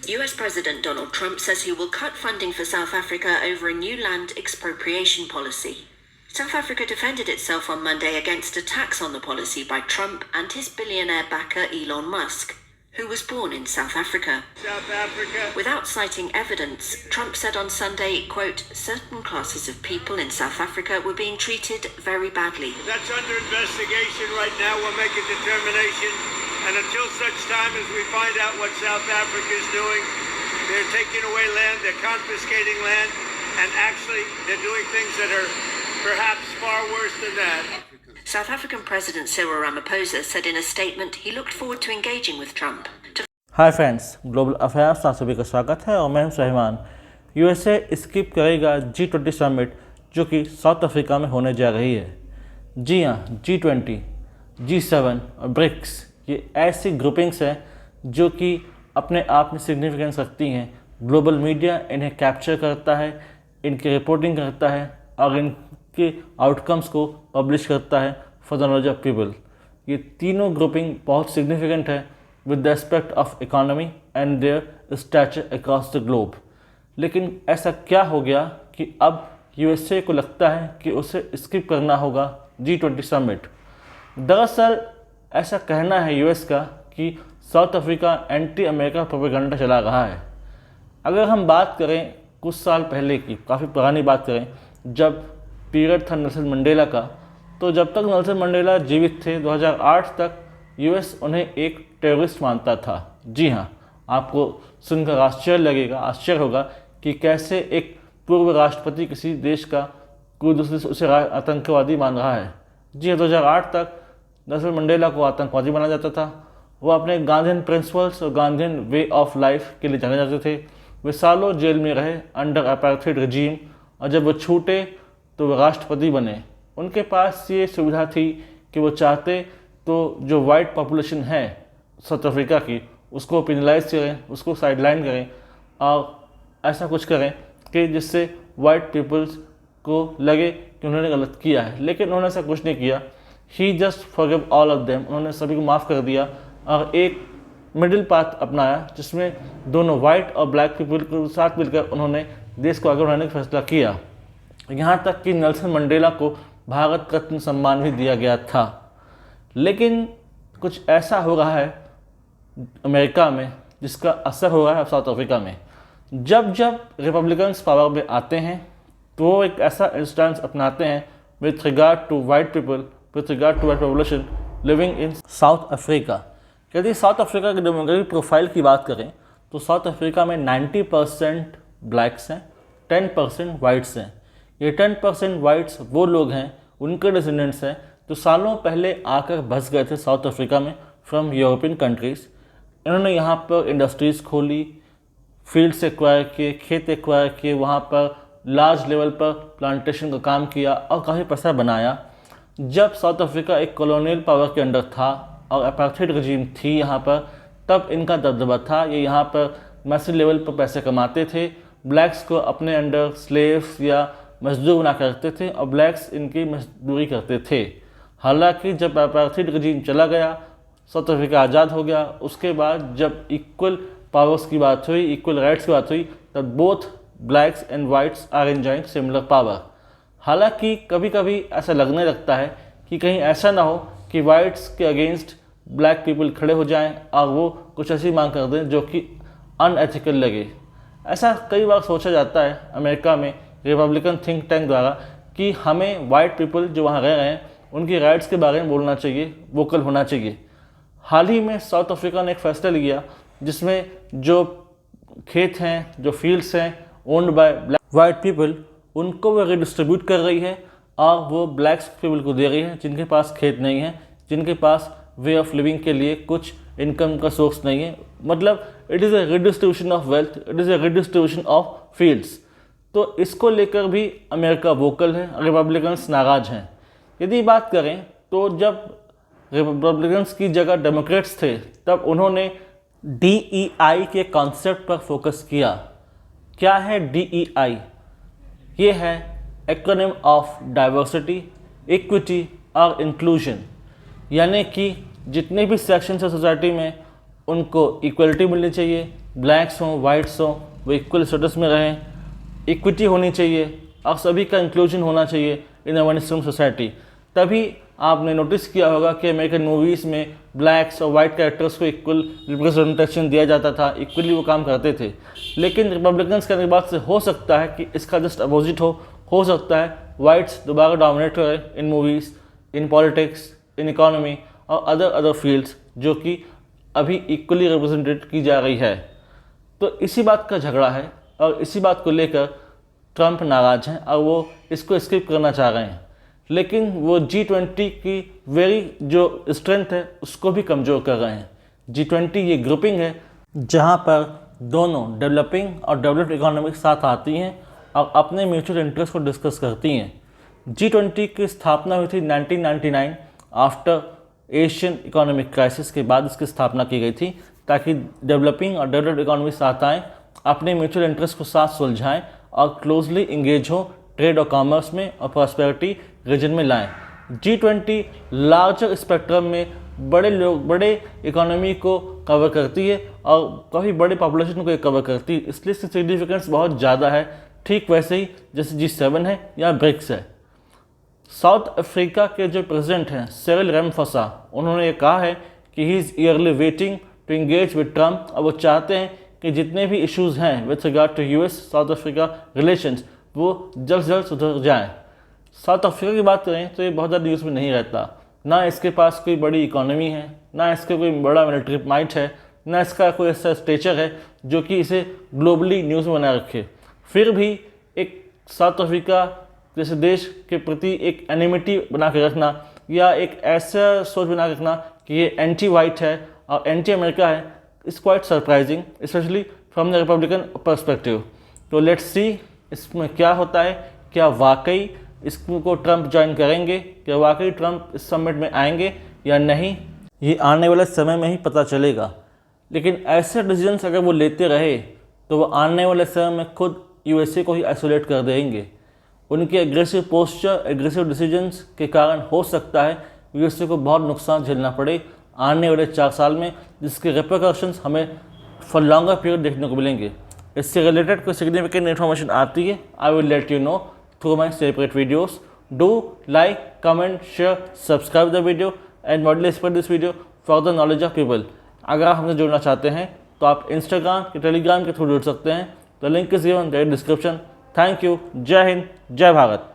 US President Donald Trump says he will cut funding for South Africa over a new land expropriation policy. South Africa defended itself on Monday against attacks on the policy by Trump and his billionaire backer Elon Musk, who was born in South Africa. Without citing evidence, Trump said on Sunday, quote, certain classes of people in South Africa were being treated very badly. That's under investigation right now. We'll make a determination. And until such time as we find out what South Africa is doing, they're taking away land, they're confiscating land, and actually they're doing things that are perhaps far worse than that. South African President Cyril Ramaphosa said in a statement he looked forward to engaging with Trump. Hi friends, global affairs आप सभी का स्वागत है और मैं हूं Rahman. USA skip करेगा G20 summit जो कि साउथ अफ्रीका में होने जा रही है। जी हाँ, G20, G7 और ब्रिक्स ये ऐसी ग्रुपिंग्स हैं जो कि अपने आप में सिग्निफिकेंस रखती हैं। ग्लोबल मीडिया इन्हें कैप्चर करता है, इनकी रिपोर्टिंग करता है और इनके आउटकम्स को पब्लिश करता है for the knowledge of people. ये तीनों ग्रुपिंग बहुत सिग्निफिकेंट है with the aspect of economy and their stature across the globe. लेकिन ऐसा क्या हो गया कि अब यूएसए को लगता है कि उसे स्किप करना होगा G20 समिट। दरअसल ऐसा कहना है यूएस का कि south Africa anti America propaganda चला रहा है। अगर हम बात करें कुछ साल पहले की, काफ़ी पुरानी बात करें, जब पीरियड था नेल्सन मंडेला का, तो जब तक नेल्सन मंडेला जीवित थे 2008 तक यूएस उन्हें एक टेररिस्ट मानता था। जी हाँ, आपको सुनकर आश्चर्य होगा कि कैसे एक पूर्व राष्ट्रपति किसी देश का कोई दूसरे से उसे आतंकवादी मान रहा है। जी हाँ, 2008 तक नेल्सन मंडेला को आतंकवादी माना जाता था। वो अपने गांधीयन प्रिंसिपल्स और गांधीयन वे ऑफ लाइफ के लिए जाने जाते थे। वे सालों जेल में रहे अंडर अपार्थाइड रजीम, और जब वो छूटे तो वो राष्ट्रपति बने। उनके पास ये सुविधा थी कि वो चाहते तो जो वाइट पॉपुलेशन है साउथ अफ्रीका की उसको पिनलाइज करें, उसको साइडलाइन करें और ऐसा कुछ करें कि जिससे वाइट पीपल्स को लगे कि उन्होंने गलत किया है। लेकिन उन्होंने ऐसा कुछ नहीं किया। He just forgive all of them. उन्होंने सभी को माफ़ कर दिया और एक मिडिल पाथ अपनाया जिसमें दोनों वाइट और ब्लैक पीपल को साथ मिलकर उन्होंने देश को आगे बढ़ाने का फैसला किया। यहाँ तक कि नेल्सन मंडेला को भारत रत्न सम्मान भी दिया गया था। लेकिन कुछ ऐसा हो रहा है अमेरिका में जिसका असर हो रहा है साउथ अफ्रीका में। जब जब रिपब्लिकन्स पावर में आते हैं तो वो एक ऐसा इंस्टेंस अपनाते हैं with regard to white people, with regard to white population living in South Africa. यदि साउथ अफ्रीका की डेमोग्राफिक प्रोफाइल की बात करें तो साउथ अफ्रीका में 90% ब्लैक्स हैं, 10% वाइट्स हैं। ये 10% वाइट्स वो लोग हैं, उनके डिसेंडेंट्स हैं जो सालों पहले आकर बस गए थे साउथ अफ्रीका में फ्रॉम यूरोपियन कंट्रीज़। इन्होंने यहाँ पर इंडस्ट्रीज़ खोली, फील्ड्स एक्वायर किए, खेत एक्वायर किए, वहाँ पर लार्ज लेवल पर प्लांटेशन का काम किया और काफ़ी पैसा बनाया। जब साउथ अफ्रीका एक कॉलोनियल पावर के अंडर था और अपार्थाइड रजीम थी यहाँ पर, तब इनका दबदबा था। ये यहाँ पर मैसिव लेवल पर पैसे कमाते थे, ब्लैक्स को अपने अंडर स्लेव्स या मजदूर बना करते थे और ब्लैक्स इनकी मजदूरी करते थे। हालांकि जब अपार्थाइड रजीम चला गया, साउथ अफ्रीका आज़ाद हो गया, उसके बाद जब इक्वल पावर्स की बात हुई, इक्वल राइट्स की बात हुई, तब both blacks and whites are enjoying similar power. हालांकि कभी कभी ऐसा लगने लगता है कि कहीं ऐसा ना हो कि वाइट्स के अगेंस्ट ब्लैक पीपल खड़े हो जाएं और वो कुछ ऐसी मांग कर दें जो कि अनएथिकल लगे। ऐसा कई बार सोचा जाता है अमेरिका में रिपब्लिकन थिंक टैंक द्वारा कि हमें वाइट पीपल जो वहाँ रह रहे हैं उनकी राइट्स के बारे में बोलना चाहिए, वोकल होना चाहिए। हाल ही में साउथ अफ्रीका ने एक फैसला लिया जिसमें जो खेत हैं, जो फील्ड्स हैं owned by black white people, उनको वो रिडिस्ट्रीब्यूट कर रही है और वो ब्लैक्स पीपल को दे रही है जिनके पास खेत नहीं है, जिनके पास वे ऑफ लिविंग के लिए कुछ इनकम का सोर्स नहीं है। मतलब it is a redistribution of wealth, it is a redistribution of fields. तो इसको लेकर भी अमेरिका वोकल है, रिपब्लिकन्स नाराज हैं। यदि बात करें तो जब रिपब्लिकन्स की जगह डेमोक्रेट्स थे तब उन्होंने DEI के कॉन्सेप्ट पर फोकस किया। क्या है DEI? ये है एक्रोनिम ऑफ डाइवर्सिटी, इक्विटी और इंक्लूजन। यानी कि जितने भी सेक्शंस है सोसाइटी में उनको इक्वलिटी मिलनी चाहिए, ब्लैक्स हों वाइट्स हों वो इक्वल स्टेटस में रहें, इक्विटी होनी चाहिए और सभी का इंक्लूजन होना चाहिए इन अ वेस्टर्न सोसाइटी। तभी आपने नोटिस किया होगा कि अमेरिकन मूवीज़ में ब्लैक्स और वाइट कैरेक्टर्स को इक्वल रिप्रेजेंटेशन दिया जाता था, इक्वली वो काम करते थे। लेकिन रिपब्लिकन्स कहने के बाद से हो सकता है कि इसका जस्ट अपोजिट हो सकता है वाइट्स दोबारा डोमिनेट करें in movies, in politics, in economy और अदर फील्ड्स जो कि अभी इक्वली रिप्रेजेंटेड की जा रही है। तो इसी बात का झगड़ा है और इसी बात को लेकर ट्रंप नाराज़ हैं और वो इसको स्किप करना चाह रहे हैं। लेकिन वो G20 की वेरी जो स्ट्रेंथ है उसको भी कमज़ोर कर रहे हैं। G20 ये ग्रुपिंग है जहाँ पर दोनों डेवलपिंग और डेवलप्ड इकोनॉमी साथ आती हैं और अपने म्यूचुअल इंटरेस्ट को डिस्कस करती हैं। G20 की स्थापना हुई थी 1999 आफ्टर एशियन इकोनॉमिक क्राइसिस के बाद इसकी स्थापना की गई थी ताकि डेवलपिंग और डेवलप्ड इकोनॉमी साथ आएँ, अपने म्यूचुअल इंटरेस्ट को साथ सुलझाएँ और क्लोजली इंगेज हो ट्रेड और कॉमर्स में और प्रॉस्पेरिटी रीजन में लाएं। G20 लार्जर स्पेक्ट्रम में बड़े इकोनॉमी को कवर करती है और काफ़ी बड़े पॉपुलेशन को कवर करती है, इसलिए इसकी सिग्निफिकेंस बहुत ज़्यादा है। ठीक वैसे ही जैसे G7 है या ब्रिक्स है। साउथ अफ्रीका के जो प्रेसिडेंट हैं सिरिल रामाफोसा, उन्होंने ये कहा है कि he is eagerly waiting to engage with Trump और वो चाहते हैं कि जितने भी इश्यूज़ हैं with regard to US South Africa relations वो जल्द से जल्द सुधर जाएँ। साउथ अफ्रीका की बात करें तो ये बहुत ज़्यादा न्यूज़ में नहीं रहता, ना इसके पास कोई बड़ी इकोनॉमी है, ना इसका कोई बड़ा मिलिट्री माइट है, ना इसका कोई ऐसा स्टेचर है जो कि इसे ग्लोबली न्यूज़ में बना रखे। फिर भी एक साउथ अफ्रीका जैसे देश के प्रति एक एनिमिटी बना के रखना या एक ऐसा सोच बना के रखना कि ये एंटी वाइट है और एंटी अमेरिका है is quite surprising, specially from the Republican perspective. तो लेट्स सी इसमें क्या होता है, क्या वाकई इसको ट्रंप ज्वाइन करेंगे, क्या वाकई ट्रंप इस समिट में आएंगे या नहीं, ये आने वाले समय में ही पता चलेगा। लेकिन ऐसे डिसीजंस अगर वो लेते रहे तो वो आने वाले समय में खुद USA को ही आइसोलेट कर देंगे। उनके एग्रेसिव पोस्चर, एग्रेसिव डिसीजंस के कारण हो सकता है USA को बहुत नुकसान झेलना पड़े आने वाले 4 साल में, जिसके रिपरकशंस हमें फॉर लॉन्गर पीरियड देखने को मिलेंगे। इससे रिलेटेड कोई सिग्निफिकेंट इन्फॉर्मेशन आती है, I will let you know through my separate videos. Do like, comment, share, subscribe the video and widely spread this video for the knowledge of people. अगर आप हमसे जुड़ना चाहते हैं तो आप इंस्टाग्राम या टेलीग्राम के थ्रू जुड़ सकते हैं। The link is given in the description. Thank you. जय हिंद, जय भारत।